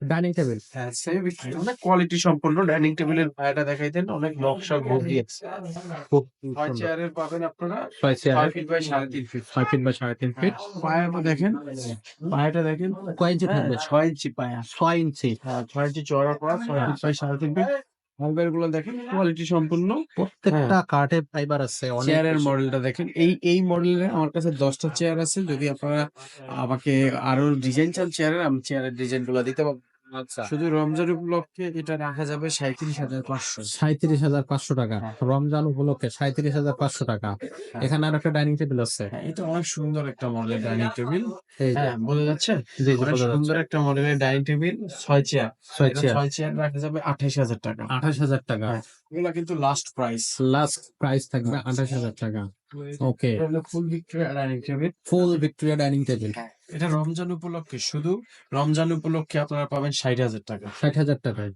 Dining table. হ্যাঁ, semi অনেক quality সম্পন্ন ডাইনিং টেবিলের ভাইয়াটা দেখাইতেন, অনেক নকশা ভঙ্গি আছে। খুব ৬ সুন্দর। চেয়ারের পাবেন আপনারা ৬ ৬ চেয়ারের, ফিট বাই ৩.৫ ফিট। ৬ ফিট বাই ৩.৫ হ্যাঁ, ফিট। পায়াটা দেখেন, পায়াটা দেখেন। কয় ইঞ্চি হ্যাঁ, থাকবে? ৬ ইঞ্চি পায়া। ৬ ইঞ্চি। হ্যাঁ, ৬ ইঞ্চি চওড়া পায়া, ৬ ফিট বাই ৩.৫ ফিট। ফাইবার গুলো দেখেন কোয়ালিটি সম্পূর্ণ। হ্যাঁ, প্রত্যেকটা কাঠে ফাইবার আছে অনেক চেয়ারের বেশি। মডেলটা দেখেন। এই মডেলের আমার কাছে ১০ টা চেয়ার আছে। যদি আপনারা আমাকে আরো ডিজাইন চান চেয়ারের, আমি চেয়ারের ডিজাইন গুলো দিতে পারবো। আচ্ছা। শুধু রমজান উপলক্ষে এটা রাখা যাবে ৩৭,৫০০। ৩৭,৫০০ টাকা। হ্যাঁ, রমজান উপলক্ষে ৩৭,৫০০ টাকা। হ্যাঁ, এখানে আরেকটা ডাইনিং টেবিল আছে। হ্যাঁ, এটা অনেক সুন্দর একটা মডেলের ডাইনিং টেবিল। এই যে, হ্যাঁ, বোঝা যাচ্ছে? জি, জি অনেক বোঝা যাচ্ছে। সুন্দর একটা মডেলের ডাইনিং টেবিল, ৬ চেয়ার। ৬ এটা চেয়ার, ৬ চেয়ার রাখা যাবে ২৮,০০০ টাকা। ২৮,০০০ টাকা। হ্যাঁ, এগুলা কিন্তু লাস্ট প্রাইস। লাস্ট প্রাইস থাকবে ২৮,০০০ টাকা। ওকে। এটা হলো ফুল ভিক্টোরিয়া ডাইনিং টেবিল। ফুল ভিক্টোরিয়া ডাইনিং টেবিল। হ্যাঁ, এটা রমজান উপলক্ষে, শুধু রমজান উপলক্ষে আপনারা পাবেন ৬০,০০০ টাকা। ৬০,০০০ টাকায়।